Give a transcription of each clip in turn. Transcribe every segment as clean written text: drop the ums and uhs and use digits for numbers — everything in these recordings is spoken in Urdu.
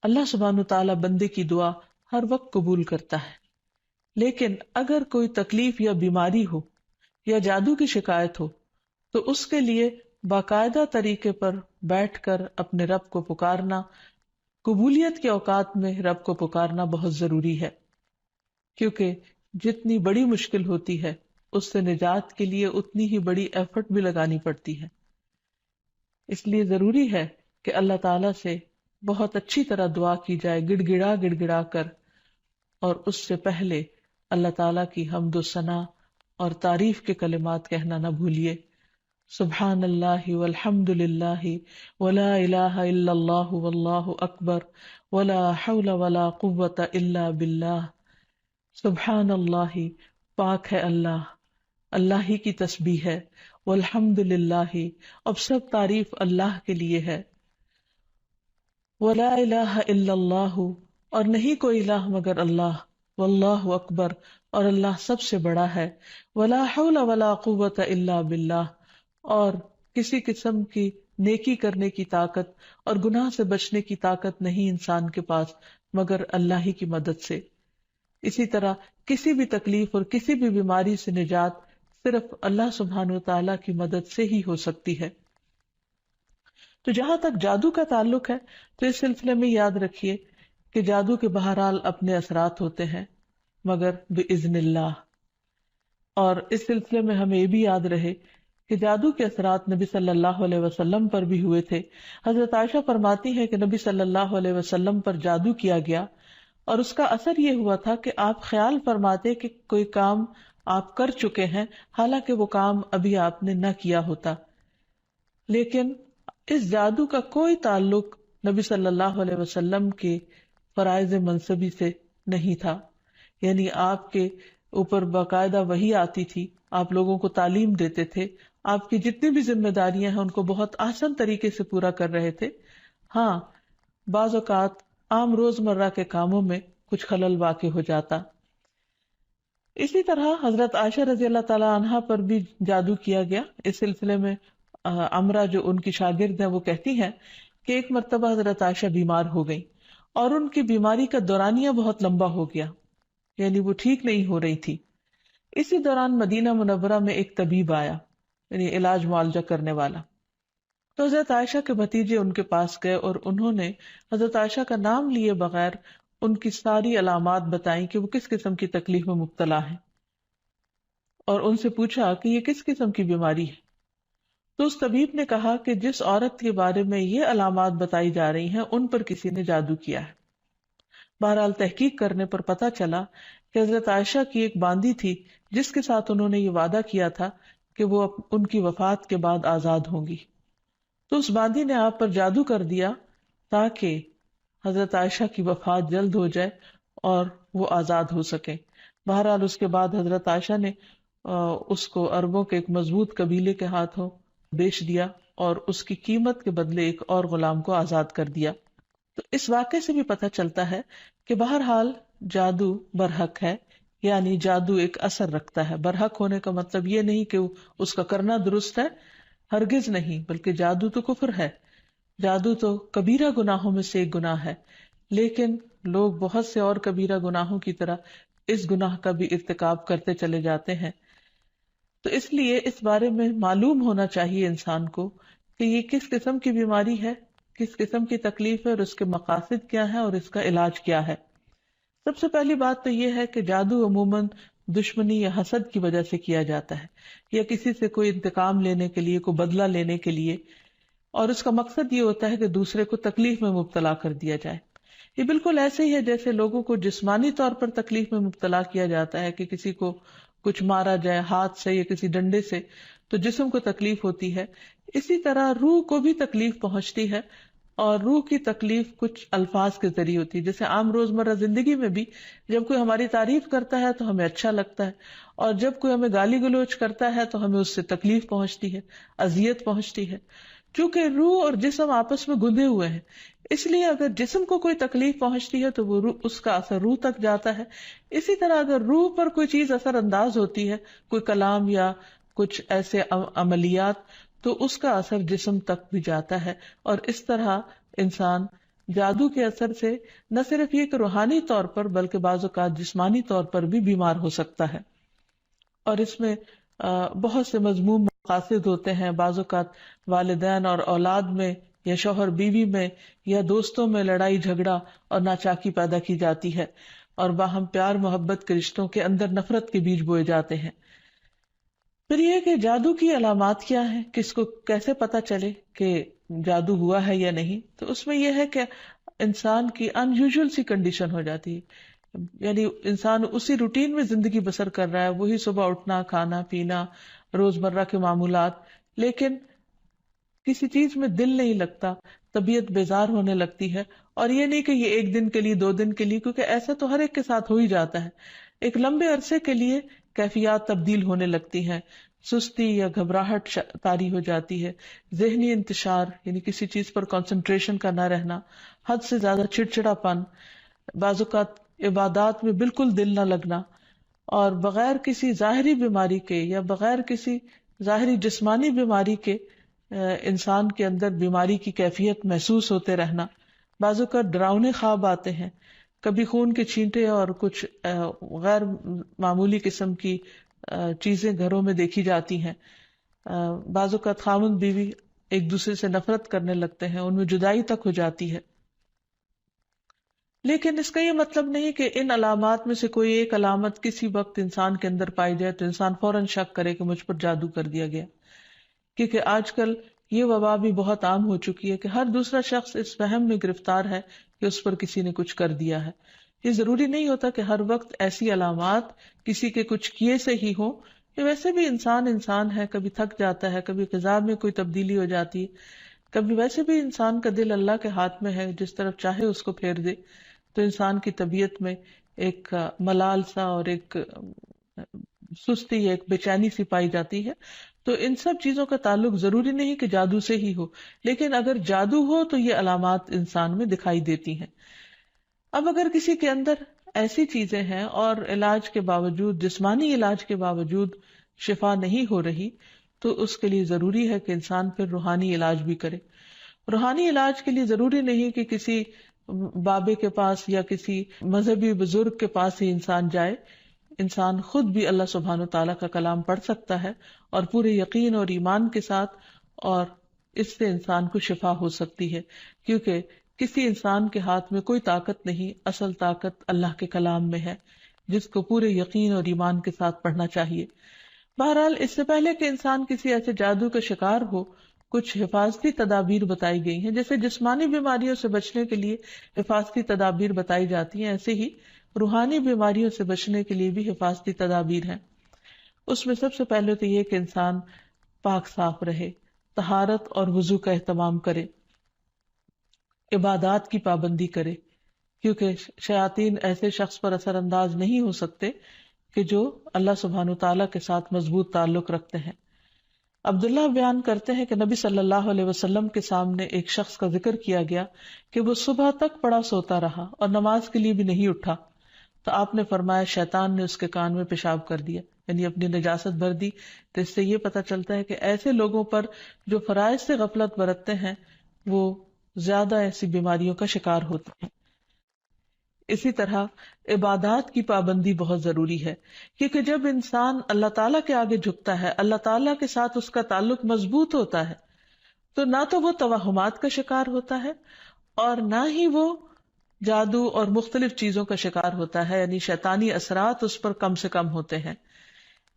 اللہ سبحانہ تعالیٰ بندے کی دعا ہر وقت قبول کرتا ہے، لیکن اگر کوئی تکلیف یا بیماری ہو یا جادو کی شکایت ہو تو اس کے لیے باقاعدہ طریقے پر بیٹھ کر اپنے رب کو پکارنا، قبولیت کے اوقات میں رب کو پکارنا بہت ضروری ہے، کیونکہ جتنی بڑی مشکل ہوتی ہے اس سے نجات کے لیے اتنی ہی بڑی ایفرٹ بھی لگانی پڑتی ہے۔ اس لیے ضروری ہے کہ اللہ تعالیٰ سے بہت اچھی طرح دعا کی جائے، گڑ گڑا کر، اور اس سے پہلے اللہ تعالیٰ کی حمد و ثنا اور تعریف کے کلمات کہنا نہ بھولیے۔ سبحان اللہ والحمد للہ ولا الہ الا اللہ واللہ اکبر ولا حول ولا قوة الا باللہ۔ سبحان اللہ، پاک ہے اللہ، اللہ ہی کی تسبیح ہے، والحمد للہ، اب سب تعریف اللہ کے لیے ہے، ولا الہ الا اللہ، اور نہیں کوئی الہ مگر اللہ، واللہ اکبر، اور اللہ سب سے بڑا ہے، ولا حول ولا قوة الا باللہ، اور کسی قسم کی نیکی کرنے کی طاقت اور گناہ سے بچنے کی طاقت نہیں انسان کے پاس مگر اللہ ہی کی مدد سے۔ اسی طرح کسی بھی تکلیف اور کسی بھی بیماری سے نجات صرف اللہ سبحانہ وتعالی کی مدد سے ہی ہو سکتی ہے۔ تو جہاں تک جادو کا تعلق ہے تو اس سلسلے میں یاد رکھیے کہ جادو کے بہرحال اپنے اثرات ہوتے ہیں مگر بإذن اللہ، اور اس سلسلے میں ہمیں یہ بھی یاد رہے کہ جادو کے اثرات نبی صلی اللہ علیہ وسلم پر بھی ہوئے تھے۔ حضرت عائشہ فرماتی ہے کہ نبی صلی اللہ علیہ وسلم پر جادو کیا گیا اور اس کا اثر یہ ہوا تھا کہ آپ خیال فرماتے کہ کوئی کام آپ کر چکے ہیں حالانکہ وہ کام ابھی آپ نے نہ کیا ہوتا، لیکن اس جادو کا کوئی تعلق نبی صلی اللہ علیہ وسلم کے فرائض منصبی سے نہیں تھا، یعنی آپ کے اوپر باقاعدہ وحی آتی تھی، آپ لوگوں کو تعلیم دیتے تھے، آپ کی جتنی بھی ذمہ داریاں ہیں ان کو بہت آسان طریقے سے پورا کر رہے تھے۔ ہاں، بعض اوقات عام روزمرہ کے کاموں میں کچھ خلل واقع ہو جاتا۔ اسی طرح حضرت عائشہ رضی اللہ تعالی عنہا پر بھی جادو کیا گیا۔ اس سلسلے میں عمرہ جو ان کی شاگرد ہیں وہ کہتی ہیں کہ ایک مرتبہ حضرت عائشہ بیمار ہو گئی اور ان کی بیماری کا دورانیہ بہت لمبا ہو گیا، یعنی وہ ٹھیک نہیں ہو رہی تھی۔ اسی دوران مدینہ منورہ میں ایک طبیب آیا، یعنی علاج معالجہ کرنے والا، تو حضرت عائشہ کے بھتیجے ان کے پاس گئے اور انہوں نے حضرت عائشہ کا نام لیے بغیر ان کی ساری علامات بتائیں کہ وہ کس قسم کی تکلیف میں مبتلا ہیں، اور ان سے پوچھا کہ یہ کس قسم کی بیماری ہے۔ تو اس طبیب نے کہا کہ جس عورت کے بارے میں یہ علامات بتائی جا رہی ہیں ان پر کسی نے جادو کیا ہے۔ بہرحال تحقیق کرنے پر پتہ چلا کہ حضرت عائشہ کی ایک باندی تھی جس کے ساتھ انہوں نے یہ وعدہ کیا تھا کہ وہ ان کی وفات کے بعد آزاد ہوں گی، تو اس باندی نے آپ پر جادو کر دیا تاکہ حضرت عائشہ کی وفات جلد ہو جائے اور وہ آزاد ہو سکیں۔ بہرحال اس کے بعد حضرت عائشہ نے اس کو عربوں کے ایک مضبوط قبیلے کے ہاتھوں بیچ دیا اور اس کی قیمت کے بدلے ایک اور غلام کو آزاد کر دیا۔ تو اس واقعے سے بھی پتہ چلتا ہے کہ بہرحال جادو برحق ہے، یعنی جادو ایک اثر رکھتا ہے۔ برحق ہونے کا مطلب یہ نہیں کہ اس کا کرنا درست ہے، ہرگز نہیں، بلکہ جادو تو کفر ہے، جادو تو کبیرہ گناہوں میں سے ایک گناہ ہے، لیکن لوگ بہت سے اور کبیرہ گناہوں کی طرح اس گناہ کا بھی ارتکاب کرتے چلے جاتے ہیں۔ تو اس لیے اس بارے میں معلوم ہونا چاہیے انسان کو کہ یہ کس قسم کی بیماری ہے، کس قسم کی تکلیف ہے، اور اس کے مقاصد کیا ہیں اور اس کا علاج کیا ہے۔ سب سے پہلی بات تو یہ ہے کہ جادو عموماً دشمنی یا حسد کی وجہ سے کیا جاتا ہے، یا کسی سے کوئی انتقام لینے کے لیے، کوئی بدلہ لینے کے لیے، اور اس کا مقصد یہ ہوتا ہے کہ دوسرے کو تکلیف میں مبتلا کر دیا جائے۔ یہ بالکل ایسے ہی ہے جیسے لوگوں کو جسمانی طور پر تکلیف میں مبتلا کیا جاتا ہے کہ کسی کو کچھ مارا جائے ہاتھ سے یا کسی ڈنڈے سے تو جسم کو تکلیف ہوتی ہے، اسی طرح روح کو بھی تکلیف پہنچتی ہے، اور روح کی تکلیف کچھ الفاظ کے ذریعے ہوتی ہے۔ جیسے عام روزمرہ زندگی میں بھی جب کوئی ہماری تعریف کرتا ہے تو ہمیں اچھا لگتا ہے، اور جب کوئی ہمیں گالی گلوچ کرتا ہے تو ہمیں اس سے تکلیف پہنچتی ہے، اذیت پہنچتی ہے، چونکہ روح اور جسم آپس میں گندے ہوئے ہیں۔ اس لیے اگر جسم کو کوئی تکلیف پہنچتی ہے تو وہ اس کا اثر روح تک جاتا ہے۔ اسی طرح اگر روح پر کوئی چیز اثر انداز ہوتی ہے، کوئی کلام یا کچھ ایسے عملیات، تو اس کا اثر جسم تک بھی جاتا ہے، اور اس طرح انسان جادو کے اثر سے نہ صرف یہ کہ روحانی طور پر بلکہ بعض اوقات جسمانی طور پر بھی بیمار ہو سکتا ہے، اور اس میں بہت سے مذموم مقاصد ہوتے ہیں. بعض اوقات والدین اور اولاد میں یا شوہر بیوی میں یا دوستوں میں لڑائی جھگڑا اور ناچاکی پیدا کی جاتی ہے، اور باہم پیار محبت کے رشتوں کے اندر نفرت کے بیج بوئے جاتے ہیں. پھر یہ کہ جادو کی علامات کیا ہیں، کس کو کیسے پتا چلے کہ جادو ہوا ہے یا نہیں. تو اس میں یہ ہے کہ انسان کی ان یوزول سی کنڈیشن ہو جاتی ہے، یعنی انسان اسی روٹین میں زندگی بسر کر رہا ہے، وہی صبح اٹھنا، کھانا پینا، روزمرہ کے معمولات، لیکن کسی چیز میں دل نہیں لگتا، طبیعت بیزار ہونے لگتی ہے. اور یہ نہیں کہ یہ ایک دن کے لیے 2 دن کے لیے، کیونکہ ایسا تو ہر ایک کے ساتھ ہو ہی جاتا ہے. ایک لمبے عرصے کے لیے کیفیات تبدیل ہونے لگتی ہیں، سستی یا گھبراہٹ طاری ہو جاتی ہے، ذہنی انتشار یعنی کسی چیز پر کنسنٹریشن کا نہ رہنا، حد سے زیادہ چڑچڑا پن، بعض اوقات عبادات میں بالکل دل نہ لگنا، اور بغیر کسی ظاہری بیماری کے یا بغیر کسی ظاہری جسمانی بیماری کے انسان کے اندر بیماری کی کیفیت محسوس ہوتے رہنا. بعض اوقات ڈراؤنے خواب آتے ہیں، کبھی خون کے چھینٹے اور کچھ غیر معمولی قسم کی چیزیں گھروں میں دیکھی جاتی ہیں. بعض اوقات خاوند بیوی ایک دوسرے سے نفرت کرنے لگتے ہیں، ان میں جدائی تک ہو جاتی ہے. لیکن اس کا یہ مطلب نہیں کہ ان علامات میں سے کوئی ایک علامت کسی وقت انسان کے اندر پائی جائے تو انسان فوراً شک کرے کہ مجھ پر جادو کر دیا گیا، کیونکہ آج کل یہ وبا بھی بہت عام ہو چکی ہے کہ ہر دوسرا شخص اس وہم میں گرفتار ہے کہ اس پر کسی نے کچھ کر دیا ہے. یہ ضروری نہیں ہوتا کہ ہر وقت ایسی علامات کسی کے کچھ کیے سے ہی ہوں، کہ ویسے بھی انسان ہے، کبھی تھک جاتا ہے، کبھی غذا میں کوئی تبدیلی ہو جاتی ہے، کبھی ویسے بھی انسان کا دل اللہ کے ہاتھ میں ہے، جس طرف چاہے اس کو پھیر دے. تو انسان کی طبیعت میں ایک ملال سا اور ایک سستی، ایک بے چینی سی پائی جاتی ہے. تو ان سب چیزوں کا تعلق ضروری نہیں کہ جادو سے ہی ہو، لیکن اگر جادو ہو تو یہ علامات انسان میں دکھائی دیتی ہیں. اب اگر کسی کے اندر ایسی چیزیں ہیں اور علاج کے باوجود، جسمانی علاج کے باوجود شفا نہیں ہو رہی، تو اس کے لیے ضروری ہے کہ انسان پھر روحانی علاج بھی کرے. روحانی علاج کے لیے ضروری نہیں کہ کسی بابے کے پاس یا کسی مذہبی بزرگ کے پاس ہی انسان جائے. انسان خود بھی اللہ سبحانہ تعالیٰ کا کلام پڑھ سکتا ہے اور پورے یقین اور ایمان کے ساتھ، اور اس سے انسان کو شفا ہو سکتی ہے، کیونکہ کسی انسان کے ہاتھ میں کوئی طاقت نہیں، اصل طاقت اللہ کے کلام میں ہے، جس کو پورے یقین اور ایمان کے ساتھ پڑھنا چاہیے. بہرحال اس سے پہلے کہ انسان کسی ایسے جادو کا شکار ہو، کچھ حفاظتی تدابیر بتائی گئی ہیں. جیسے جسمانی بیماریوں سے بچنے کے لیے حفاظتی تدابیر بتائی جاتی ہیں، ایسے ہی روحانی بیماریوں سے بچنے کے لیے بھی حفاظتی تدابیر ہیں. اس میں سب سے پہلے تو یہ کہ انسان پاک صاف رہے، طہارت اور وضو کا اہتمام کرے، عبادات کی پابندی کرے، کیونکہ شیاطین ایسے شخص پر اثر انداز نہیں ہو سکتے کہ جو اللہ سبحانہ تعالیٰ کے ساتھ مضبوط تعلق رکھتے ہیں. عبداللہ بیان کرتے ہیں کہ نبی صلی اللہ علیہ وسلم کے سامنے ایک شخص کا ذکر کیا گیا کہ وہ صبح تک پڑا سوتا رہا اور نماز کے لیے بھی نہیں اٹھا. تو آپ نے فرمایا شیطان نے اس کے کان میں پیشاب کر دیا، یعنی اپنی نجاست بھر دی. تو اس سے یہ پتہ چلتا ہے کہ ایسے لوگوں پر جو فرائض سے غفلت برتتے ہیں وہ زیادہ ایسی بیماریوں کا شکار ہوتے ہیں. اسی طرح عبادات کی پابندی بہت ضروری ہے، کیونکہ جب انسان اللہ تعالیٰ کے آگے جھکتا ہے، اللہ تعالیٰ کے ساتھ اس کا تعلق مضبوط ہوتا ہے، تو نہ تو وہ توہمات کا شکار ہوتا ہے اور نہ ہی وہ جادو اور مختلف چیزوں کا شکار ہوتا ہے، یعنی شیطانی اثرات اس پر کم سے کم ہوتے ہیں.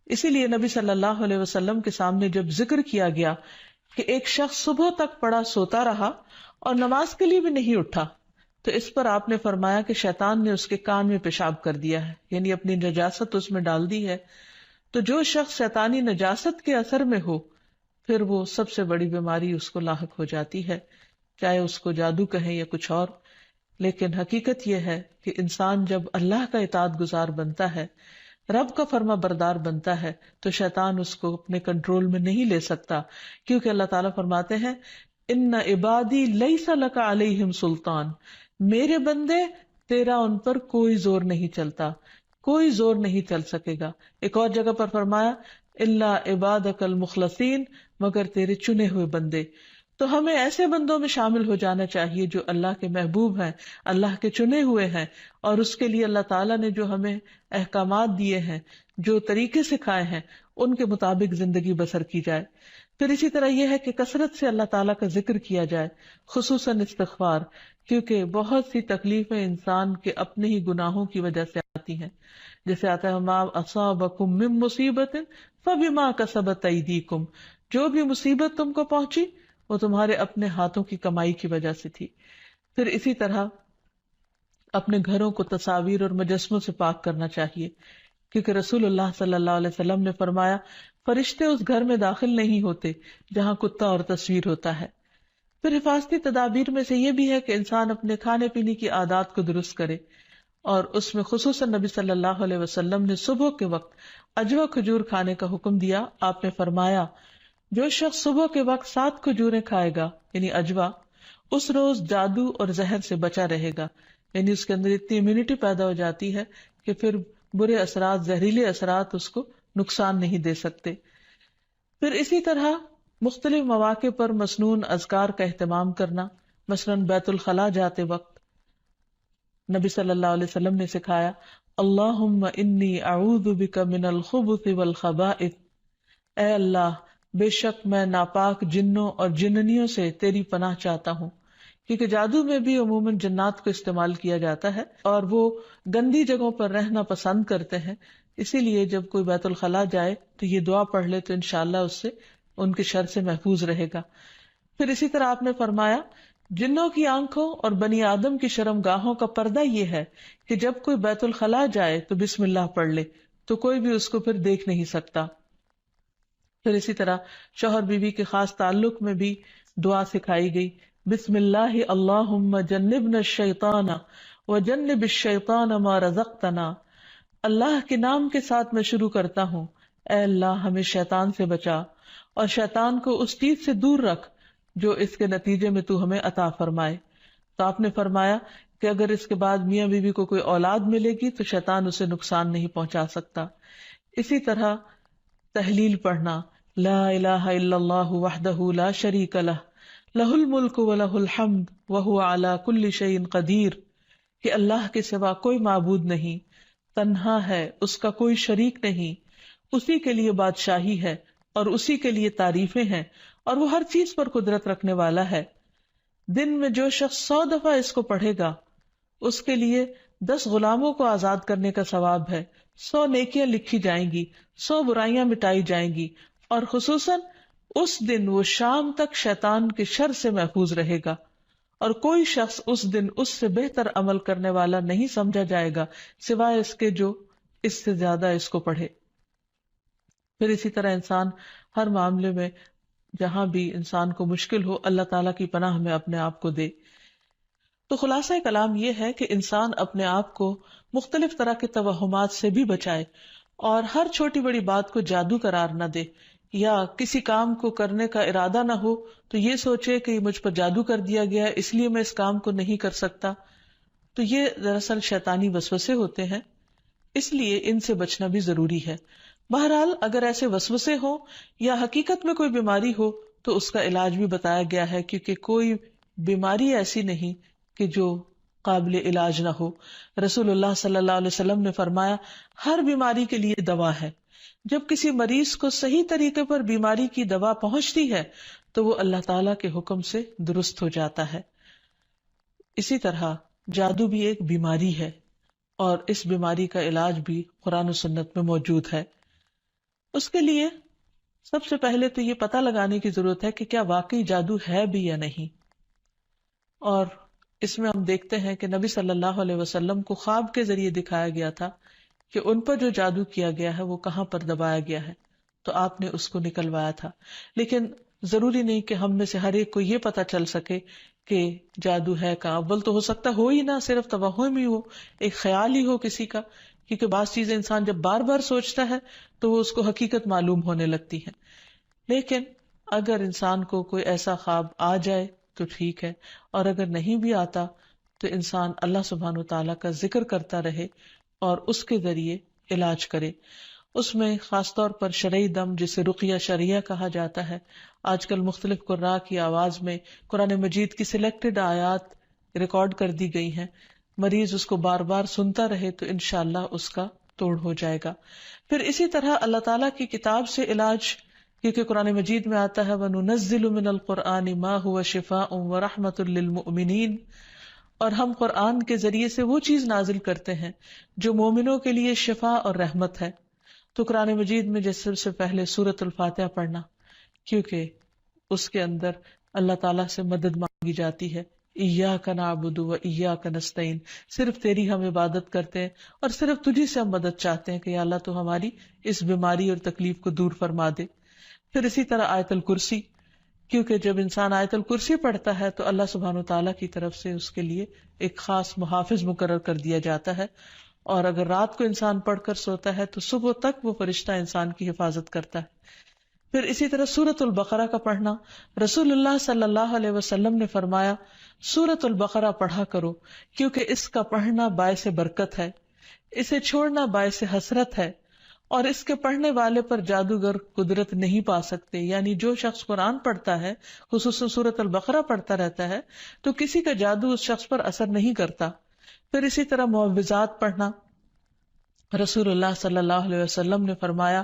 اسی لیے نبی صلی اللہ علیہ وسلم کے سامنے جب ذکر کیا گیا کہ ایک شخص صبح تک پڑا سوتا رہا اور نماز کے لیے بھی نہیں اٹھا، تو اس پر آپ نے فرمایا کہ شیطان نے اس کے کان میں پیشاب کر دیا ہے، یعنی اپنی نجاست اس میں ڈال دی ہے. تو جو شخص شیطانی نجاست کے اثر میں ہو، پھر وہ سب سے بڑی بیماری اس کو لاحق ہو جاتی ہے، چاہے اس کو جادو کہیں یا کچھ اور. لیکن حقیقت یہ ہے کہ انسان جب اللہ کا اطاعت گزار بنتا ہے، رب کا فرما بردار بنتا ہے، تو شیطان اس کو اپنے کنٹرول میں نہیں لے سکتا، کیونکہ اللہ تعالیٰ فرماتے ہیں ان عبادی لیس لک علیہم سلطان، میرے بندے تیرا ان پر کوئی زور نہیں چلتا، کوئی زور نہیں چل سکے گا. ایک اور جگہ پر فرمایا الا عبادک المخلصین، مگر تیرے چنے ہوئے بندے. تو ہمیں ایسے بندوں میں شامل ہو جانا چاہیے جو اللہ کے محبوب ہیں، اللہ کے چنے ہوئے ہیں، اور اس کے لیے اللہ تعالیٰ نے جو ہمیں احکامات دیے ہیں، جو طریقے سکھائے ہیں، ان کے مطابق زندگی بسر کی جائے۔ پھر اسی طرح یہ ہے کہ کثرت سے اللہ تعالیٰ کا ذکر کیا جائے، خصوصاً استغفار، کیونکہ بہت سی تکلیفیں انسان کے اپنے ہی گناہوں کی وجہ سے آتی ہیں۔ جیسے آتا ہے ما اصابکم من مصیبت فبما کسبت ایدیکم، جو بھی مصیبت تم کو پہنچی وہ تمہارے اپنے ہاتھوں کی کمائی کی وجہ سے تھی۔ پھر اسی طرح اپنے گھروں کو تصاویر اور مجسموں سے پاک کرنا چاہیے، کیونکہ رسول اللہ صلی اللہ علیہ وسلم نے فرمایا فرشتے اس گھر میں داخل نہیں ہوتے جہاں کتا اور تصویر ہوتا ہے۔ پھر حفاظتی تدابیر میں سے یہ بھی ہے کہ انسان اپنے کھانے پینے کی عادات کو درست کرے، اور اس میں خصوصاً نبی صلی اللہ علیہ وسلم نے صبح کے وقت اجوا کھجور کھانے کا حکم دیا۔ آپ نے فرمایا جو شخص صبح کے وقت 7 کھجوریں کھائے گا یعنی اجوا، اس روز جادو اور زہر سے بچا رہے گا، یعنی اس کے اندر اتنی امیونٹی پیدا ہو جاتی ہے کہ پھر برے اثرات، زہریلے اثرات اس کو نقصان نہیں دے سکتے۔ پھر اسی طرح مختلف مواقع پر مسنون اذکار کا اہتمام کرنا، مثلاً بیت الخلاء جاتے وقت نبی صلی اللہ علیہ وسلم نے سکھایا اللہم انی اعوذ بک من الخبث والخبائث، اے اللہ بے شک میں ناپاک جنوں اور جننیوں سے تیری پناہ چاہتا ہوں، کیونکہ جادو میں بھی عموماً جنات کو استعمال کیا جاتا ہے اور وہ گندی جگہوں پر رہنا پسند کرتے ہیں، اسی لیے جب کوئی بیت الخلاء جائے تو یہ دعا پڑھ لے تو انشاءاللہ اس سے ان کے شر سے محفوظ رہے گا۔ پھر اسی طرح آپ نے فرمایا جنوں کی آنکھوں اور بنی آدم کی شرم گاہوں کا پردہ یہ ہے کہ جب کوئی بیت الخلاء جائے تو بسم اللہ پڑھ لے تو کوئی بھی اس کو پھر دیکھ نہیں سکتا۔ پھر اسی طرح شوہر بیوی کے خاص تعلق میں بھی دعا سکھائی گئی، بسم اللہ اللہم جنبنا الشیطان وجنب الشیطان ما رزقتنا، اللہ کے نام کے ساتھ میں شروع کرتا ہوں، اے اللہ ہمیں شیطان سے بچا اور شیطان کو اس چیز سے دور رکھ جو اس کے نتیجے میں تو ہمیں عطا فرمائے۔ تو آپ نے فرمایا کہ اگر اس کے بعد میاں بیوی کو کوئی اولاد ملے گی تو شیطان اسے نقصان نہیں پہنچا سکتا۔ اسی طرح تحلیل پڑھنا، لا الہ الا اللہ وحدہ لا شریک لہ لہ الملک ولہ الحمد وہو علی کل شیء قدیر، کہ اللہ کے سوا کوئی معبود نہیں، تنہا ہے، اس کا کوئی شریک نہیں، اسی کے لیے بادشاہی ہے اور اسی کے لیے تعریفیں ہیں، اور وہ ہر چیز پر قدرت رکھنے والا ہے۔ دن میں جو شخص 100 دفعہ اس کو پڑھے گا اس کے لیے 10 غلاموں کو آزاد کرنے کا ثواب ہے، 100 نیکیاں لکھی جائیں گی، 100 برائیاں مٹائی جائیں گی، اور خصوصاً اس دن وہ شام تک شیطان کے شر سے محفوظ رہے گا، اور کوئی شخص اس دن اس سے بہتر عمل کرنے والا نہیں سمجھا جائے گا سوائے اس کے جو اس سے زیادہ اس کو پڑھے۔ پھر اسی طرح انسان ہر معاملے میں جہاں بھی انسان کو مشکل ہو اللہ تعالیٰ کی پناہ میں اپنے آپ کو دے۔ تو خلاصہ کلام یہ ہے کہ انسان اپنے آپ کو مختلف طرح کے توہمات سے بھی بچائے اور ہر چھوٹی بڑی بات کو جادو قرار نہ دے، یا کسی کام کو کرنے کا ارادہ نہ ہو تو یہ سوچے کہ مجھ پر جادو کر دیا گیا ہے اس لیے میں اس کام کو نہیں کر سکتا، تو یہ دراصل شیطانی وسوسے ہوتے ہیں، اس لیے ان سے بچنا بھی ضروری ہے۔ بہرحال اگر ایسے وسوسے ہوں یا حقیقت میں کوئی بیماری ہو تو اس کا علاج بھی بتایا گیا ہے، کیونکہ کوئی بیماری ایسی نہیں کہ جو قابل علاج نہ ہو۔ رسول اللہ صلی اللہ علیہ وسلم نے فرمایا ہر بیماری کے لیے دوا ہے، جب کسی مریض کو صحیح طریقے پر بیماری کی دوا پہنچتی ہے تو وہ اللہ تعالیٰ کے حکم سے درست ہو جاتا ہے۔ اسی طرح جادو بھی ایک بیماری ہے اور اس بیماری کا علاج بھی قرآن و سنت میں موجود ہے۔ اس کے لیے سب سے پہلے تو یہ پتہ لگانے کی ضرورت ہے کہ کیا واقعی جادو ہے بھی یا نہیں، اور اس میں ہم دیکھتے ہیں کہ نبی صلی اللہ علیہ وسلم کو خواب کے ذریعے دکھایا گیا تھا کہ ان پر جو جادو کیا گیا ہے وہ کہاں پر دبایا گیا ہے، تو آپ نے اس کو نکلوایا تھا۔ لیکن ضروری نہیں کہ ہم میں سے ہر ایک کو یہ پتا چل سکے کہ جادو ہے کہاں، اول تو ہو سکتا ہو ہی نہ، صرف توہم ہی ہو، ایک خیال ہی ہو کسی کا، کیونکہ بعض چیزیں انسان جب بار بار سوچتا ہے تو وہ اس کو حقیقت معلوم ہونے لگتی ہے۔ لیکن اگر انسان کو کوئی ایسا خواب آ جائے تو ٹھیک ہے، اور اگر نہیں بھی آتا تو انسان اللہ سبحانہ و تعالیٰ کا ذکر کرتا رہے اور اس کے ذریعے علاج کرے۔ اس میں خاص طور پر شرعی دم جسے رقیہ شرعیہ کہا جاتا ہے، آج کل مختلف قراء کی آواز میں قرآن مجید کی سلیکٹڈ آیات ریکارڈ کر دی گئی ہیں، مریض اس کو بار بار سنتا رہے تو انشاءاللہ اس کا توڑ ہو جائے گا۔ پھر اسی طرح اللہ تعالیٰ کی کتاب سے علاج، کیونکہ قرآن مجید میں آتا ہے وَنُنَزِّلُ مِنَ الْقُرْآنِ مَا هُوَ شِفَاءٌ وَرَحْمَةٌ لِّلْمُؤْمِنِينَ، اور ہم قرآن کے ذریعے سے وہ چیز نازل کرتے ہیں جو مومنوں کے لیے شفا اور رحمت ہے۔ تو قرآن مجید میں جیسے سب سے پہلے سورۃ الفاتحہ پڑھنا، کیونکہ اس کے اندر اللہ تعالیٰ سے مدد مانگی جاتی ہے، ایاک نعبد و ایاک نستعین، صرف تیری ہم عبادت کرتے ہیں اور صرف تجھی سے ہم مدد چاہتے ہیں کہ یا اللہ تو ہماری اس بیماری اور تکلیف کو دور فرما دے۔ پھر اسی طرح آیت الکرسی، کیونکہ جب انسان آیت الکرسی پڑھتا ہے تو اللہ سبحانہ وتعالیٰ کی طرف سے اس کے لیے ایک خاص محافظ مقرر کر دیا جاتا ہے، اور اگر رات کو انسان پڑھ کر سوتا ہے تو صبح تک وہ فرشتہ انسان کی حفاظت کرتا ہے۔ پھر اسی طرح سورۃ البقرہ کا پڑھنا، رسول اللہ صلی اللہ علیہ وسلم نے فرمایا سورۃ البقرہ پڑھا کرو، کیونکہ اس کا پڑھنا باعث برکت ہے، اسے چھوڑنا باعث حسرت ہے، اور اس کے پڑھنے والے پر جادوگر قدرت نہیں پا سکتے۔ یعنی جو شخص قرآن پڑھتا ہے، خصوصاً سورۃ البقرہ پڑھتا رہتا ہے، تو کسی کا جادو اس شخص پر اثر نہیں کرتا۔ پھر اسی طرح معوذات پڑھنا، رسول اللہ صلی اللہ علیہ وسلم نے فرمایا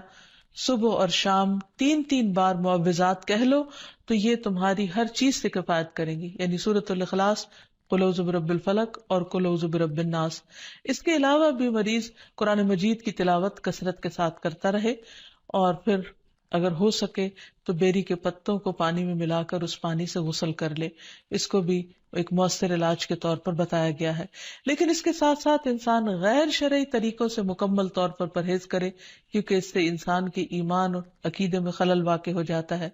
صبح اور شام 3 بار معوذات کہہ لو تو یہ تمہاری ہر چیز سے کفایت کریں گی، یعنی سورۃ الاخلاص، قل اعوذ برب الفلق اور قل اعوذ برب الناس۔ اس کے علاوہ بھی مریض قرآن مجید کی تلاوت کثرت کے ساتھ کرتا رہے، اور پھر اگر ہو سکے تو بیری کے پتوں کو پانی میں ملا کر اس پانی سے غسل کر لے، اس کو بھی ایک مؤثر علاج کے طور پر بتایا گیا ہے۔ لیکن اس کے ساتھ ساتھ انسان غیر شرعی طریقوں سے مکمل طور پر پرہیز کرے، کیونکہ اس سے انسان کے ایمان اور عقیدے میں خلل واقع ہو جاتا ہے۔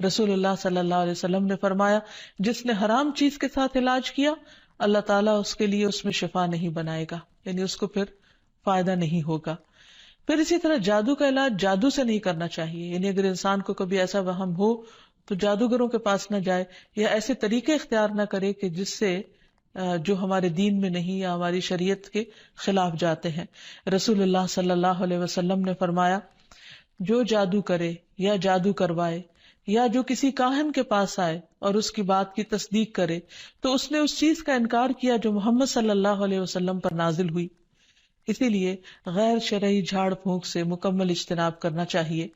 رسول اللہ صلی اللہ علیہ وسلم نے فرمایا جس نے حرام چیز کے ساتھ علاج کیا، اللہ تعالیٰ اس کے لیے اس میں شفا نہیں بنائے گا، یعنی اس کو پھر فائدہ نہیں ہوگا۔ پھر اسی طرح جادو کا علاج جادو سے نہیں کرنا چاہیے، یعنی اگر انسان کو کبھی ایسا وہم ہو تو جادوگروں کے پاس نہ جائے، یا ایسے طریقے اختیار نہ کرے کہ جس سے جو ہمارے دین میں نہیں یا ہماری شریعت کے خلاف جاتے ہیں۔ رسول اللہ صلی اللہ علیہ وسلم نے فرمایا جو جادو کرے یا جادو کروائے یا جو کسی کاہن کے پاس آئے اور اس کی بات کی تصدیق کرے تو اس نے اس چیز کا انکار کیا جو محمد صلی اللہ علیہ وسلم پر نازل ہوئی۔ اسی لیے غیر شرعی جھاڑ پھونک سے مکمل اجتناب کرنا چاہیے۔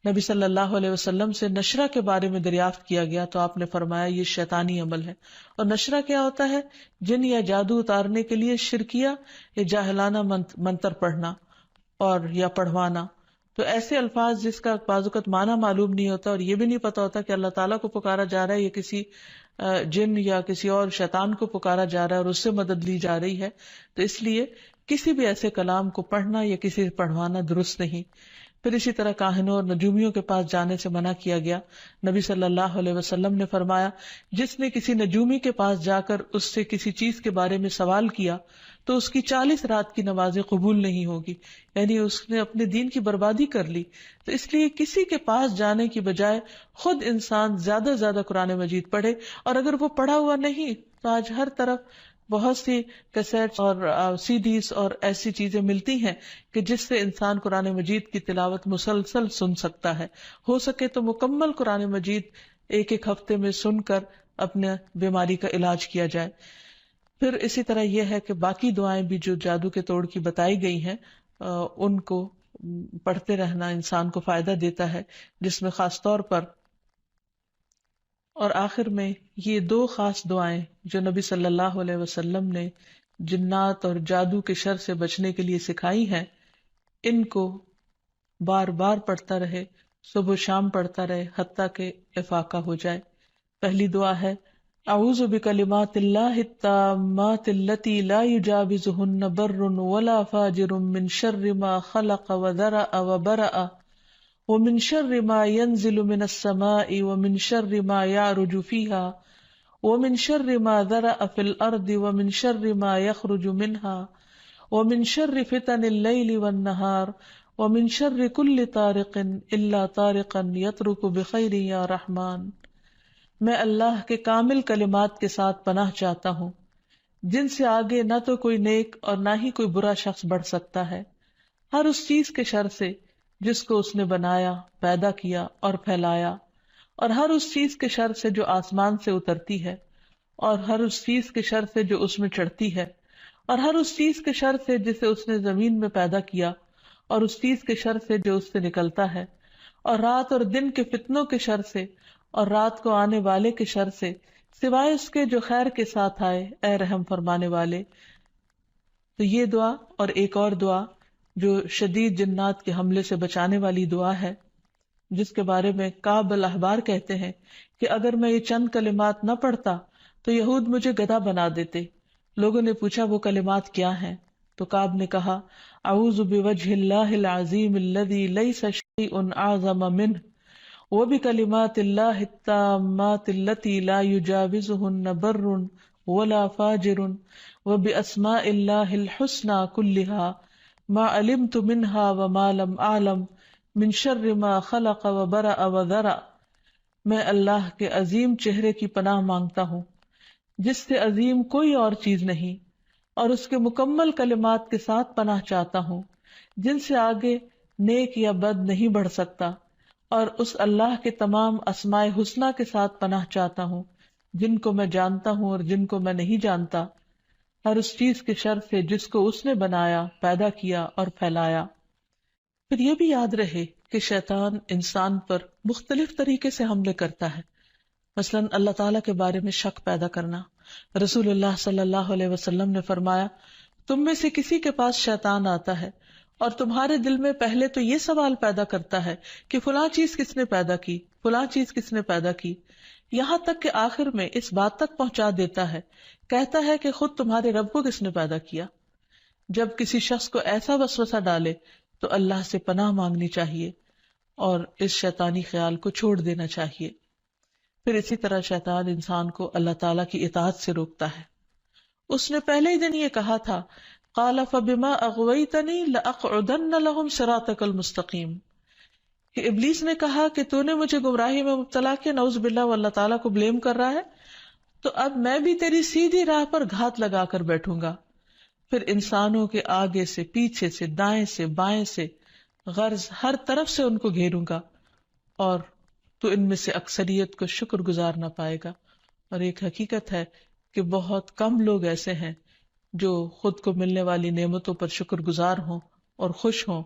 نبی صلی اللہ علیہ وسلم سے نشرہ کے بارے میں دریافت کیا گیا تو آپ نے فرمایا یہ شیطانی عمل ہے۔ اور نشرہ کیا ہوتا ہے؟ جن یا جادو اتارنے کے لیے شرکیہ یا جاہلانہ منتر پڑھنا اور یا پڑھوانا۔ تو ایسے الفاظ جس کا بعض اوقات معنی معلوم نہیں ہوتا اور یہ بھی نہیں پتا ہوتا کہ اللہ تعالیٰ کو پکارا جا رہا ہے یا کسی جن یا کسی اور شیطان کو پکارا جا رہا ہے اور اس سے مدد لی جا رہی ہے، تو اس لیے کسی بھی ایسے کلام کو پڑھنا یا کسی سے پڑھوانا درست نہیں۔ پھر اسی طرح کاہنوں اور نجومیوں کے پاس جانے سے منع کیا گیا۔ نبی صلی اللہ علیہ وسلم نے فرمایا جس نے کسی نجومی کے پاس جا کر اس سے کسی چیز کے بارے میں سوال کیا تو اس کی 40 رات کی نمازیں قبول نہیں ہوگی، یعنی اس نے اپنے دین کی بربادی کر لی۔ تو اس لیے کسی کے پاس جانے کی بجائے خود انسان زیادہ سے زیادہ قرآن مجید پڑھے، اور اگر وہ پڑھا ہوا نہیں تو آج ہر طرف بہت سی کیسٹس اور سی ڈیز اور ایسی چیزیں ملتی ہیں کہ جس سے انسان قرآن مجید کی تلاوت مسلسل سن سکتا ہے۔ ہو سکے تو مکمل قرآن مجید ایک ہفتے میں سن کر اپنے بیماری کا علاج کیا جائے۔ پھر اسی طرح یہ ہے کہ باقی دعائیں بھی جو جادو کے توڑ کی بتائی گئی ہیں ان کو پڑھتے رہنا انسان کو فائدہ دیتا ہے، جس میں خاص طور پر اور آخر میں یہ 2 خاص دعائیں جو نبی صلی اللہ علیہ وسلم نے جنات اور جادو کے شر سے بچنے کے لیے سکھائی ہیں، ان کو بار بار پڑھتا رہے، صبح و شام پڑھتا رہے حتیٰ کہ افاقہ ہو جائے۔ پہلی دعا ہے اعوذ بکلمات اللہ التامات التی لا یجاوزہن بر ولا فاجر من شر ما خلق وذرأ وبرأ ومن شر ما ينزل من السماء ومن شر ما يعرج فيها ومن شر ما ذرأ في الأرض ومن شر ما يخرج منها ومن شر فتن الليل والنهار ومن شر كل طارق إلا طارقا يطرق بخير يا رحمن۔ میں اللہ کے کامل کلمات کے ساتھ پناہ چاہتا ہوں جن سے آگے نہ تو کوئی نیک اور نہ ہی کوئی برا شخص بڑھ سکتا ہے، ہر اس چیز کے شر سے جس کو اس نے بنایا، پیدا کیا اور پھیلایا، اور ہر اس چیز کے شر سے جو آسمان سے اترتی ہے، اور ہر اس چیز کے شر سے جو اس میں چڑھتی ہے، اور ہر اس چیز کے شر سے جسے اس نے زمین میں پیدا کیا، اور اس چیز کے شر سے جو اس سے نکلتا ہے، اور رات اور دن کے فتنوں کے شر سے، اور رات کو آنے والے کے شر سے، سوائے اس کے جو خیر کے ساتھ آئے، اے رحم فرمانے والے۔ تو یہ دعا اور ایک اور دعا جو شدید جنات کے حملے سے بچانے والی دعا ہے، جس کے بارے میں کعب الاحبار کہتے ہیں کہ اگر میں یہ چند کلمات نہ پڑھتا تو یہود مجھے گدھا بنا دیتے۔ لوگوں نے پوچھا وہ کلمات کیا ہیں؟ تو کعب نے کہا اعوذ بوجہ اللہ العظیم الذی لیس شیء اعظم منہ وبکلمات اللہ التامات التی لا یجاوزہن بر ولا فاجر وباسماء اللہ الحسنى كلها ما علمت منها وما لم اعلم من شر ما خلق وبرأ وذرأ۔ میں اللہ کے عظیم چہرے کی پناہ مانگتا ہوں جس سے عظیم کوئی اور چیز نہیں، اور اس کے مکمل کلمات کے ساتھ پناہ چاہتا ہوں جن سے آگے نیک یا بد نہیں بڑھ سکتا، اور اس اللہ کے تمام اسماء حسنہ کے ساتھ پناہ چاہتا ہوں جن کو میں جانتا ہوں اور جن کو میں نہیں جانتا، ہر اس چیز کے شر سے جس کو اس نے بنایا، پیدا کیا اور پھیلایا۔ پھر یہ بھی یاد رہے کہ شیطان انسان پر مختلف طریقے سے حملے کرتا ہے، مثلاً اللہ تعالیٰ کے بارے میں شک پیدا کرنا۔ رسول اللہ صلی اللہ علیہ وسلم نے فرمایا تم میں سے کسی کے پاس شیطان آتا ہے اور تمہارے دل میں پہلے تو یہ سوال پیدا کرتا ہے کہ فلاں چیز کس نے پیدا کی، فلاں چیز کس نے پیدا کی، یہاں تک کہ آخر میں اس بات تک پہنچا دیتا ہے، کہتا ہے کہ خود تمہارے رب کو کس نے پیدا کیا۔ جب کسی شخص کو ایسا وسوسہ ڈالے تو اللہ سے پناہ مانگنی چاہیے اور اس شیطانی خیال کو چھوڑ دینا چاہیے۔ پھر اسی طرح شیطان انسان کو اللہ تعالیٰ کی اطاعت سے روکتا ہے۔ اس نے پہلے ہی دن یہ کہا تھا قال فبما اغویتنی لاقعدن لهم صراطک المستقیم، کہ ابلیس نے کہا کہ تو نے مجھے گمراہی میں مبتلا کیا، نعوذ باللہ، وہ اللہ تعالیٰ کو بلیم کر رہا ہے، تو اب میں بھی تیری سیدھی راہ پر گھات لگا کر بیٹھوں گا۔ پھر انسانوں کے آگے سے، پیچھے سے، دائیں سے، بائیں سے، غرض ہر طرف سے ان کو گھیروں گا، اور تو ان میں سے اکثریت کو شکر گزار نہ پائے گا۔ اور ایک حقیقت ہے کہ بہت کم لوگ ایسے ہیں جو خود کو ملنے والی نعمتوں پر شکر گزار ہوں اور خوش ہوں۔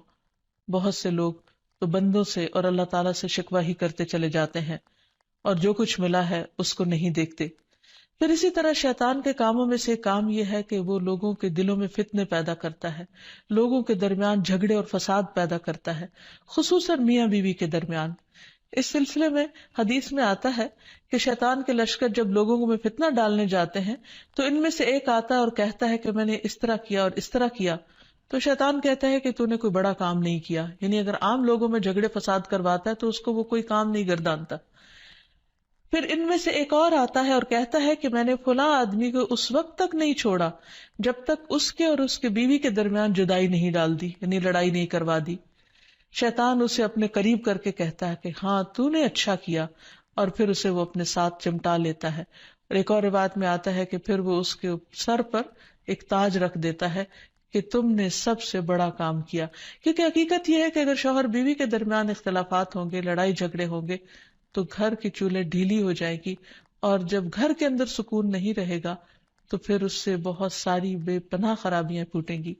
بہت سے لوگ تو بندوں سے اور اللہ تعالیٰ سے شکوہ ہی کرتے چلے جاتے ہیں، اور جو کچھ ملا ہے اس کو نہیں دیکھتے۔ پھر اسی طرح شیطان کے کاموں میں سے کام یہ ہے کہ وہ لوگوں کے دلوں میں فتنے پیدا کرتا ہے، لوگوں کے درمیان جھگڑے اور فساد پیدا کرتا ہے، خصوصاً میاں بیوی کے درمیان۔ اس سلسلے میں حدیث میں آتا ہے کہ شیطان کے لشکر جب لوگوں میں فتنہ ڈالنے جاتے ہیں تو ان میں سے ایک آتا ہے اور کہتا ہے کہ میں نے اس طرح کیا اور اس طرح کیا، تو شیطان کہتا ہے کہ تو نے کوئی بڑا کام نہیں کیا، یعنی اگر عام لوگوں میں جھگڑے فساد کرواتا ہے تو اس کو وہ کوئی کام نہیں گردانتا۔ پھر ان میں سے ایک اور آتا ہے اور کہتا ہے کہ میں نے فلاں آدمی کو اس وقت تک نہیں چھوڑا جب تک اس کے اور اس کے بیوی کے درمیان جدائی نہیں ڈال دی، یعنی لڑائی نہیں کروا دی۔ شیطان اسے اپنے قریب کر کے کہتا ہے کہ ہاں تو نے اچھا کیا، اور پھر اسے وہ اپنے ساتھ چمٹا لیتا ہے۔ اور ایک اور روایت میں آتا ہے کہ پھر وہ اس کے سر پر ایک تاج رکھ دیتا ہے کہ تم نے سب سے بڑا کام کیا، کیونکہ حقیقت یہ ہے کہ اگر شوہر بیوی کے درمیان اختلافات ہوں گے، لڑائی جھگڑے ہوں گے، تو گھر کی چولہے ڈھیلی ہو جائے گی، اور جب گھر کے اندر سکون نہیں رہے گا تو پھر اس سے بہت ساری بے پناہ خرابیاں پھوٹیں گی۔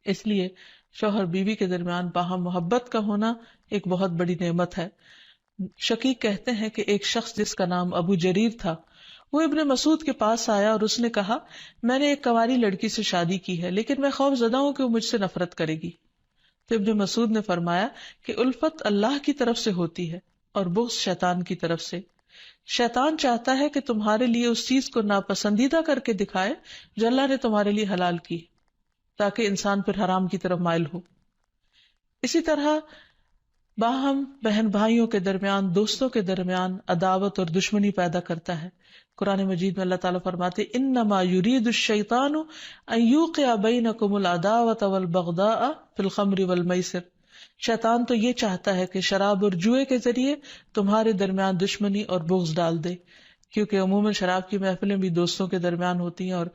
اس لیے شوہر بیوی کے درمیان باہم محبت کا ہونا ایک بہت بڑی نعمت ہے۔ شقیق کہتے ہیں کہ ایک شخص جس کا نام ابو جریر تھا، وہ ابن مسعود کے پاس آیا اور اس نے کہا میں نے ایک کنواری لڑکی سے شادی کی ہے، لیکن میں خوف زدہ ہوں کہ وہ مجھ سے نفرت کرے گی۔ تو ابن مسعود نے فرمایا کہ الفت اللہ کی طرف سے ہوتی ہے اور بغض شیطان کی طرف سے۔ شیطان چاہتا ہے کہ تمہارے لیے اس چیز کو ناپسندیدہ کر کے دکھائے جو اللہ نے تمہارے لیے حلال کی، تاکہ انسان پھر حرام کی طرف مائل ہو۔ اسی طرح باہم بہن بھائیوں کے درمیان، دوستوں کے درمیان عداوت اور دشمنی پیدا کرتا ہے۔ قرآن مجید میں اللہ تعالیٰ فرماتے انما یرید الشیطان ان یوقع بینکم العداوۃ والبغضاء فی الخمر والمیسر، شیطان تو یہ چاہتا ہے کہ شراب اور جوئے کے ذریعے تمہارے درمیان دشمنی اور بغض ڈال دے، کیونکہ عموماً شراب کی محفلیں بھی دوستوں کے درمیان ہوتی ہیں اور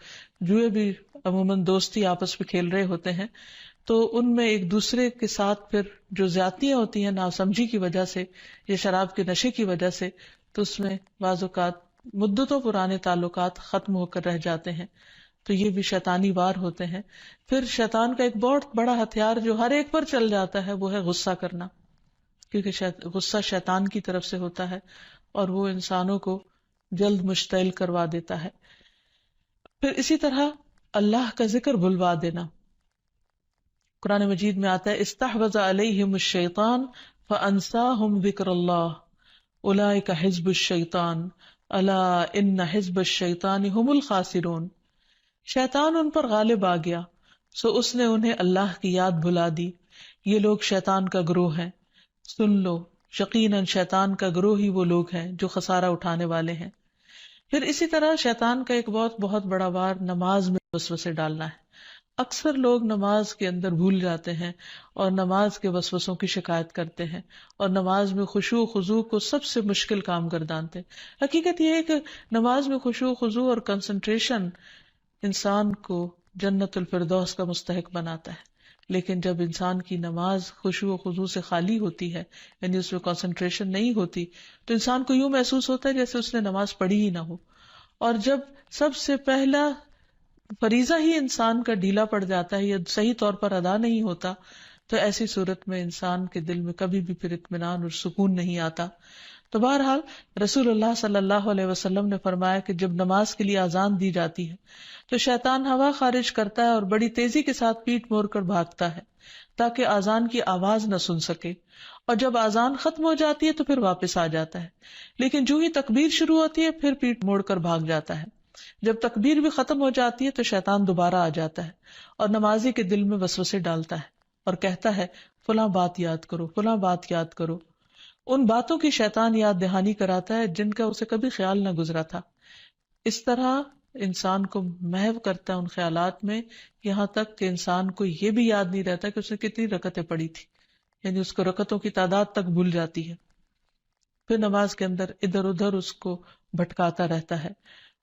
جوئے بھی عموماً دوستی آپس میں کھیل رہے ہوتے ہیں۔ تو ان میں ایک دوسرے کے ساتھ پھر جو زیادتیاں ہوتی ہیں ناسمجھی کی وجہ سے یا شراب کے نشے کی وجہ سے، تو اس میں بعض اوقات مدتوں پرانے تعلقات ختم ہو کر رہ جاتے ہیں. تو یہ بھی شیطانی وار ہوتے ہیں. پھر شیطان کا ایک بہت بڑا ہتھیار جو ہر ایک پر چل جاتا ہے وہ ہے غصہ کرنا، کیونکہ غصہ شیطان کی طرف سے ہوتا ہے اور وہ انسانوں کو جلد مشتعل کروا دیتا ہے. پھر اسی طرح اللہ کا ذکر بھلوا دینا. قرآن مجید میں آتا ہے استحوذ علیہم الشیطان فانساہم ذکر اللہ اولئک حزب الشیطان الا ان حزب الشیطان هم الخاسرون. شیطان ان پر غالب آ گیا سو اس نے انہیں اللہ کی یاد بھلا دی، یہ لوگ شیطان کا گروہ ہیں، سن لو یقیناً شیطان کا گروہ ہی وہ لوگ ہیں جو خسارہ اٹھانے والے ہیں. پھر اسی طرح شیطان کا ایک بہت بڑا وار نماز میں وسوسے ڈالنا ہے. اکثر لوگ نماز کے اندر بھول جاتے ہیں اور نماز کے وسوسوں کی شکایت کرتے ہیں اور نماز میں خشوع و خضوع کو سب سے مشکل کام گردانتے ہیں. حقیقت یہ ہے کہ نماز میں خشوع و خضوع اور کنسنٹریشن انسان کو جنت الفردوس کا مستحق بناتا ہے، لیکن جب انسان کی نماز خشوع و خضوع سے خالی ہوتی ہے، یعنی اس میں کنسنٹریشن نہیں ہوتی، تو انسان کو یوں محسوس ہوتا ہے جیسے اس نے نماز پڑھی ہی نہ ہو. اور جب سب سے پہلا فریضہ ہی انسان کا ڈھیلا پڑ جاتا ہے یا صحیح طور پر ادا نہیں ہوتا، تو ایسی صورت میں انسان کے دل میں کبھی بھی پھر اطمینان اور سکون نہیں آتا. تو بہرحال رسول اللہ صلی اللہ علیہ وسلم نے فرمایا کہ جب نماز کے لیے اذان دی جاتی ہے تو شیطان ہوا خارج کرتا ہے اور بڑی تیزی کے ساتھ پیٹ موڑ کر بھاگتا ہے تاکہ اذان کی آواز نہ سن سکے، اور جب اذان ختم ہو جاتی ہے تو پھر واپس آ جاتا ہے. لیکن جو ہی تکبیر شروع ہوتی ہے پھر پیٹ موڑ کر بھاگ جاتا ہے. جب تکبیر بھی ختم ہو جاتی ہے تو شیطان دوبارہ آ جاتا ہے اور نمازی کے دل میں وسوسے ڈالتا ہے اور کہتا ہے فلاں بات یاد کرو، فلاں بات یاد کرو. ان باتوں کی شیطان یاد دہانی کراتا ہے جن کا اسے کبھی خیال نہ گزرا تھا. اس طرح انسان کو محو کرتا ہے ان خیالات میں، یہاں تک کہ انسان کو یہ بھی یاد نہیں رہتا کہ اس نے کتنی رکعتیں پڑھی تھی، یعنی اس کو رکعتوں کی تعداد تک بھول جاتی ہے. پھر نماز کے اندر ادھر ادھر اس کو بھٹکاتا رہتا ہے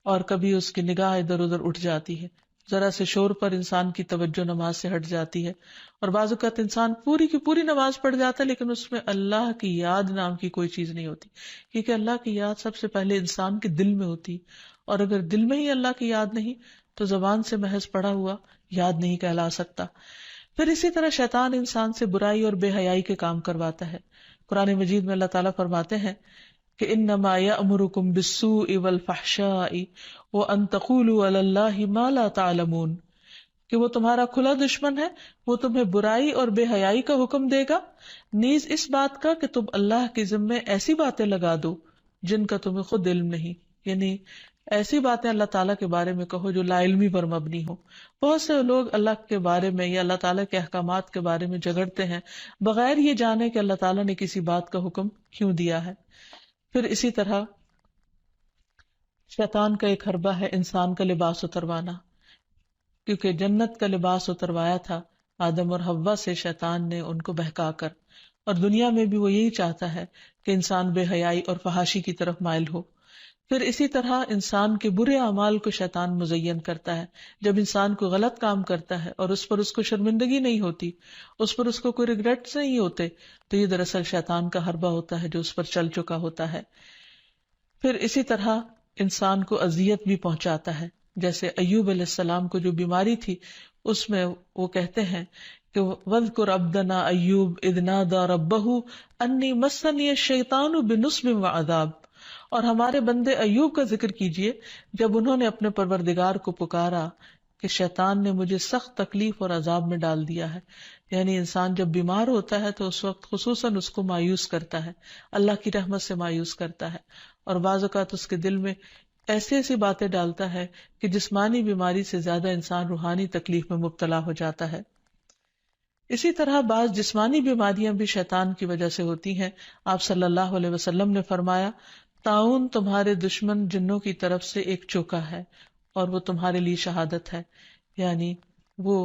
اور کبھی اس کی نگاہ ادھر ادھر اٹھ جاتی ہے، ذرا سے شور پر انسان کی توجہ نماز سے ہٹ جاتی ہے، اور بعض اوقات انسان پوری کی پوری نماز پڑھ جاتا ہے لیکن اس میں اللہ کی یاد نام کی کوئی چیز نہیں ہوتی، کیونکہ اللہ کی یاد سب سے پہلے انسان کے دل میں ہوتی، اور اگر دل میں ہی اللہ کی یاد نہیں تو زبان سے محض پڑھا ہوا یاد نہیں کہلا سکتا. پھر اسی طرح شیطان انسان سے برائی اور بے حیائی کے کام کرواتا ہے. قرآن مجید میں اللہ تعالیٰ فرماتے ہیں کہ انما یأمرکم بالسوء والفحشاء وان تقولوا علی اللہ ما لا تعلمون، کہ وہ تمہارا کھلا دشمن ہے، وہ تمہیں برائی اور بے حیائی کا حکم دے گا، نیز اس بات کا کہ تم اللہ کے ذمے ایسی باتیں لگا دو جن کا تمہیں خود علم نہیں، یعنی ایسی باتیں اللہ تعالیٰ کے بارے میں کہو جو لا علمی پر مبنی ہو. بہت سے لوگ اللہ کے بارے میں یا اللہ تعالیٰ کے احکامات کے بارے میں جھگڑتے ہیں بغیر یہ جانے کہ اللہ تعالیٰ نے کسی بات کا حکم کیوں دیا ہے. پھر اسی طرح شیطان کا ایک حربہ ہے انسان کا لباس اتروانا، کیونکہ جنت کا لباس اتروایا تھا آدم اور حوا سے شیطان نے ان کو بہکا کر، اور دنیا میں بھی وہ یہی چاہتا ہے کہ انسان بے حیائی اور فحاشی کی طرف مائل ہو. پھر اسی طرح انسان کے برے اعمال کو شیطان مزین کرتا ہے. جب انسان کو غلط کام کرتا ہے اور اس پر اس کو شرمندگی نہیں ہوتی، اس پر اس کو کوئی ریگریٹس نہیں ہوتے، تو یہ دراصل شیطان کا حربہ ہوتا ہے جو اس پر چل چکا ہوتا ہے. پھر اسی طرح انسان کو اذیت بھی پہنچاتا ہے، جیسے ایوب علیہ السلام کو جو بیماری تھی اس میں وہ کہتے ہیں کہ وَاذْكُرْ عَبْدَنَا أَيُّوبَ إِذْ نَادَى رَبَّهُ أَنِّي مَسَّنِيَ الشَّيْطَانُ بِنُصْبٍ وَعَذَابٍ، اور ہمارے بندے ایوب کا ذکر کیجئے جب انہوں نے اپنے پروردگار کو پکارا کہ شیطان نے مجھے سخت تکلیف اور عذاب میں ڈال دیا ہے. یعنی انسان جب بیمار ہوتا ہے تو اس وقت خصوصاً اس کو مایوس کرتا ہے، اللہ کی رحمت سے مایوس کرتا ہے، اور بعض اوقات اس کے دل میں ایسی باتیں ڈالتا ہے کہ جسمانی بیماری سے زیادہ انسان روحانی تکلیف میں مبتلا ہو جاتا ہے. اسی طرح بعض جسمانی بیماریاں بھی شیطان کی وجہ سے ہوتی ہیں. آپ صلی اللہ علیہ وسلم نے فرمایا طاعون تمہارے دشمن جنوں کی طرف سے ایک چوکا ہے اور وہ تمہارے لیے شہادت ہے، یعنی وہ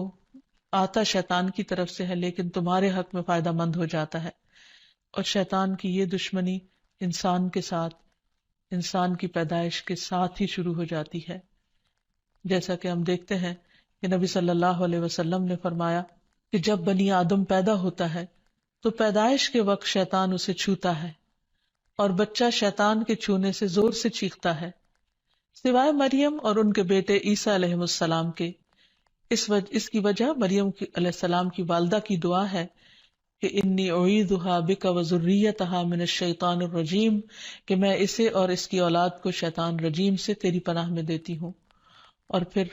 آتا شیطان کی طرف سے ہے لیکن تمہارے حق میں فائدہ مند ہو جاتا ہے. اور شیطان کی یہ دشمنی انسان کے ساتھ، انسان کی پیدائش کے ساتھ ہی شروع ہو جاتی ہے، جیسا کہ ہم دیکھتے ہیں کہ نبی صلی اللہ علیہ وسلم نے فرمایا کہ جب بنی آدم پیدا ہوتا ہے تو پیدائش کے وقت شیطان اسے چھوتا ہے اور بچہ شیطان کے چھونے سے زور سے چیختا ہے، سوائے مریم اور ان کے بیٹے عیسیٰ علیہ السلام کے۔ اس کی وجہ مریم علیہ السلام کی والدہ کی دعا ہے کہ انی اعیذھا بک وذریتھا من الشیطان الرجیم، کہ میں اسے اور اس کی اولاد کو شیطان رجیم سے تیری پناہ میں دیتی ہوں۔ اور پھر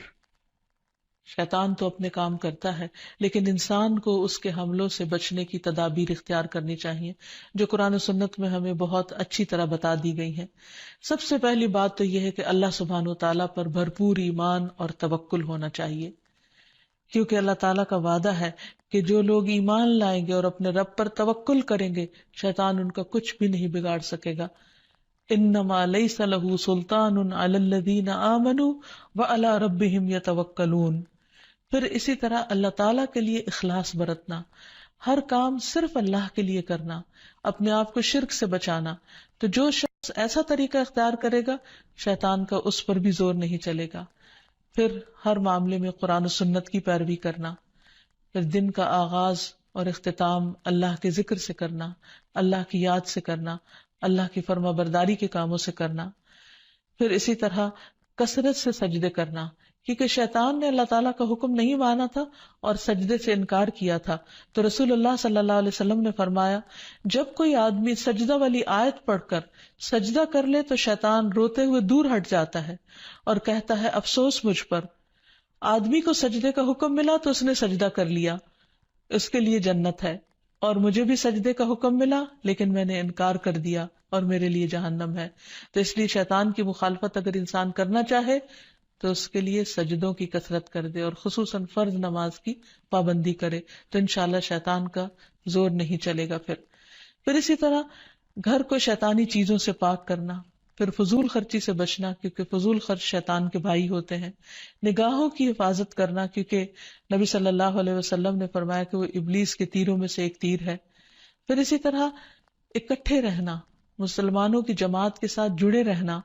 شیطان تو اپنے کام کرتا ہے، لیکن انسان کو اس کے حملوں سے بچنے کی تدابیر اختیار کرنی چاہیے، جو قرآن و سنت میں ہمیں بہت اچھی طرح بتا دی گئی ہیں۔ سب سے پہلی بات تو یہ ہے کہ اللہ سبحانہ و تعالیٰ پر بھرپور ایمان اور توکل ہونا چاہیے، کیونکہ اللہ تعالیٰ کا وعدہ ہے کہ جو لوگ ایمان لائیں گے اور اپنے رب پر توکل کریں گے، شیطان ان کا کچھ بھی نہیں بگاڑ سکے گا۔ انما لیس لہ سلطان علی الذین آمنوا وعلی ربہم یتوکلون۔ پھر اسی طرح اللہ تعالیٰ کے لیے اخلاص برتنا، ہر کام صرف اللہ کے لیے کرنا، اپنے آپ کو شرک سے بچانا۔ تو جو شخص ایسا طریقہ اختیار کرے گا، شیطان کا اس پر بھی زور نہیں چلے گا۔ پھر ہر معاملے میں قرآن و سنت کی پیروی کرنا، پھر دن کا آغاز اور اختتام اللہ کے ذکر سے کرنا، اللہ کی یاد سے کرنا، اللہ کی فرما برداری کے کاموں سے کرنا۔ پھر اسی طرح کثرت سے سجدے کرنا، کیونکہ شیطان نے اللہ تعالیٰ کا حکم نہیں مانا تھا اور سجدے سے انکار کیا تھا، تو رسول اللہ صلی اللہ علیہ وسلم نے فرمایا، جب کوئی آدمی سجدہ والی آیت پڑھ کر سجدہ کر لے تو شیطان روتے ہوئے دور ہٹ جاتا ہے اور کہتا ہے افسوس مجھ پر۔ آدمی کو سجدے کا حکم ملا تو اس نے سجدہ کر لیا، اس کے لیے جنت ہے، اور مجھے بھی سجدے کا حکم ملا لیکن میں نے انکار کر دیا اور میرے لیے جہنم ہے۔ تو اس لیے شیطان کی مخالفت اگر انسان کرنا چاہے تو اس کے لیے سجدوں کی کثرت کر دے، اور خصوصاً فرض نماز کی پابندی کرے، تو انشاءاللہ شیطان کا زور نہیں چلے گا۔ پھر اسی طرح گھر کو شیطانی چیزوں سے پاک کرنا، پھر فضول خرچی سے بچنا، کیونکہ فضول خرچ شیطان کے بھائی ہوتے ہیں، نگاہوں کی حفاظت کرنا، کیونکہ نبی صلی اللہ علیہ وسلم نے فرمایا کہ وہ ابلیس کے تیروں میں سے ایک تیر ہے۔ پھر اسی طرح اکٹھے رہنا، مسلمانوں کی جماعت کے ساتھ جڑے رہنا۔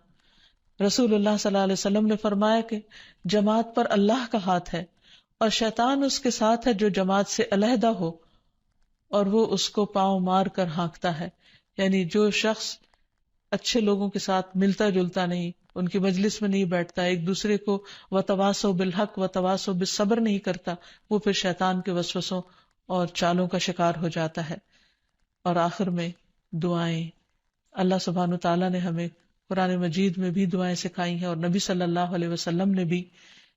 رسول اللہ صلی اللہ علیہ وسلم نے فرمایا کہ جماعت پر اللہ کا ہاتھ ہے اور شیطان اس کے ساتھ ہے جو جماعت سے علیحدہ ہو اور وہ اس کو پاؤں مار کر ہانکتا ہے، یعنی جو شخص اچھے لوگوں کے ساتھ ملتا جلتا نہیں، ان کی مجلس میں نہیں بیٹھتا، ایک دوسرے کو وتواصوا بالحق وتواصوا بالصبر نہیں کرتا، وہ پھر شیطان کے وسوسوں اور چالوں کا شکار ہو جاتا ہے۔ اور آخر میں دعائیں، اللہ سبحانہ و تعالیٰ نے ہمیں قرآن مجید میں بھی دعائیں سکھائی ہیں، اور نبی صلی اللہ علیہ وسلم نے بھی۔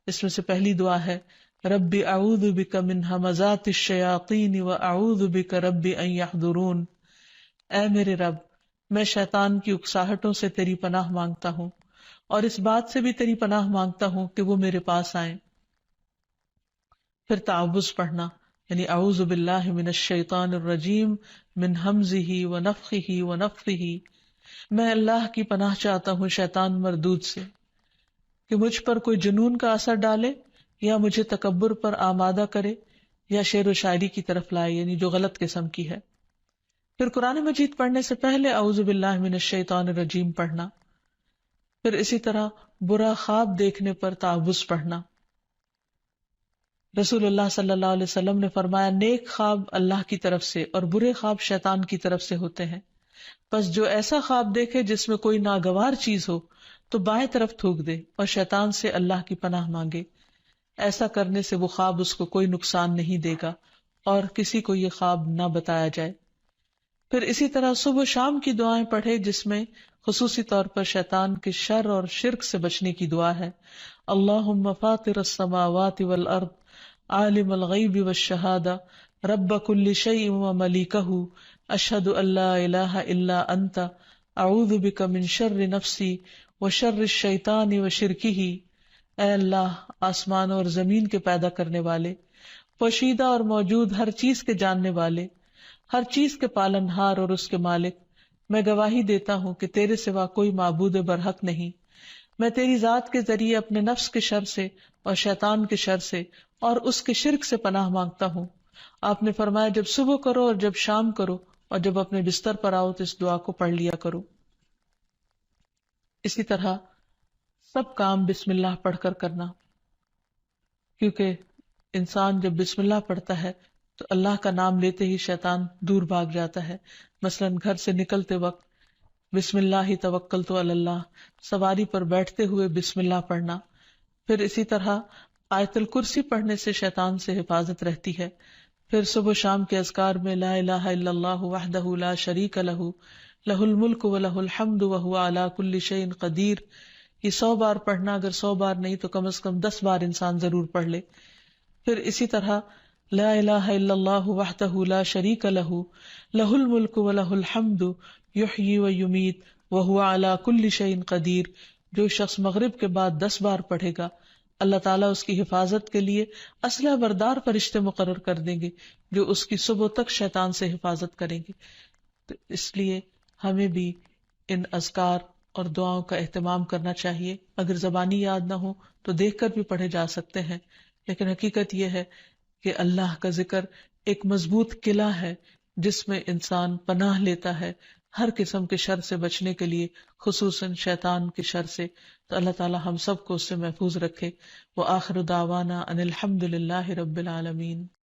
اس میں سے پہلی دعا ہے رب اعوذ بک من ہمزات الشیاطین واعوذ بک رب ان یحضرون، اے میرے رب میں شیطان کی اکساہٹوں سے تیری پناہ مانگتا ہوں، اور اس بات سے بھی تیری پناہ مانگتا ہوں کہ وہ میرے پاس آئیں۔ پھر تعوذ پڑھنا، یعنی اعوذ باللہ من الشیطان الرجیم من ہمزہ ونفخہ ونفثہ، میں اللہ کی پناہ چاہتا ہوں شیطان مردود سے، کہ مجھ پر کوئی جنون کا اثر ڈالے یا مجھے تکبر پر آمادہ کرے یا شعر و شاعری کی طرف لائے، یعنی جو غلط قسم کی ہے۔ پھر قرآن مجید پڑھنے سے پہلے اعوذ باللہ من الشیطان الرجیم پڑھنا۔ پھر اسی طرح برا خواب دیکھنے پر تعوذ پڑھنا۔ رسول اللہ صلی اللہ علیہ وسلم نے فرمایا نیک خواب اللہ کی طرف سے اور برے خواب شیطان کی طرف سے ہوتے ہیں، پس جو ایسا خواب دیکھے جس میں کوئی ناگوار چیز ہو تو بائیں طرف تھوک دے اور شیطان سے اللہ کی پناہ مانگے، ایسا کرنے سے وہ خواب اس کو کوئی نقصان نہیں دے گا اور کسی کو یہ خواب نہ بتایا جائے۔ پھر اسی طرح صبح و شام کی دعائیں پڑھے، جس میں خصوصی طور پر شیطان کے شر اور شرک سے بچنے کی دعا ہے۔ اللہم فاطر السماوات والارض عالم الغیب والشہادہ رب کل شیء وملیکہ اشہد ان لا الہ الا انت اعوذ بک من شر نفسی وشر الشیطان وشرکہ، اے اللہ آسمان اور زمین کے پیدا کرنے والے، پوشیدہ اور موجود ہر چیز کے جاننے والے، ہر چیز کے پالنہار اور اس کے مالک، میں گواہی دیتا ہوں کہ تیرے سوا کوئی معبود برحق نہیں۔ میں تیری ذات کے ذریعے اپنے نفس کے شر سے اور شیطان کے شر سے اور اس کے شرک سے پناہ مانگتا ہوں۔ آپ نے فرمایا جب صبح کرو اور جب شام کرو اور جب اپنے بستر پر آؤ تو اس دعا کو پڑھ لیا کرو۔ اسی طرح سب کام بسم اللہ پڑھ کر کرنا، کیونکہ انسان جب بسم اللہ پڑھتا ہے تو اللہ کا نام لیتے ہی شیطان دور بھاگ جاتا ہے. مثلاً گھر سے نکلتے وقت بسم اللہ توکلت علی اللہ، سواری پر بیٹھتے ہوئے بسم اللہ پڑھنا. پھر اسی طرح آیت الکرسی پڑھنے سے شیطان سے حفاظت رہتی ہے. پھر صبح و شام کے اذکار میں لا الہ الا اللہ وحدہ لا شریک لہ لہ الملک ولہ الحمد وہو علی کل شیء قدیر. یہ 100 بار پڑھنا، اگر 100 بار نہیں تو کم از کم 10 بار انسان ضرور پڑھ لے. پھر اسی طرح لا الہ الا اللہ وحدہ لا شریک لہ لہ الملک ولہ الحمد یحیی و یمیت وہو علی کل شیء قدیر. جو شخص مغرب کے بعد 10 بار پڑھے گا، اللہ تعالیٰ اس کی حفاظت کے لیے اسلحہ بردار فرشتے مقرر کر دیں گے جو اس کی صبح تک شیطان سے حفاظت کریں گے. تو اس لیے ہمیں بھی ان اذکار اور دعاؤں کا اہتمام کرنا چاہیے. اگر زبانی یاد نہ ہو تو دیکھ کر بھی پڑھے جا سکتے ہیں، لیکن حقیقت یہ ہے کہ اللہ کا ذکر ایک مضبوط قلعہ ہے جس میں انسان پناہ لیتا ہے ہر قسم کے شر سے بچنے کے لیے، خصوصاً شیطان کے شر سے. تو اللہ تعالیٰ ہم سب کو اس سے محفوظ رکھے. وآخر دعوانا ان الحمد للہ رب العالمین.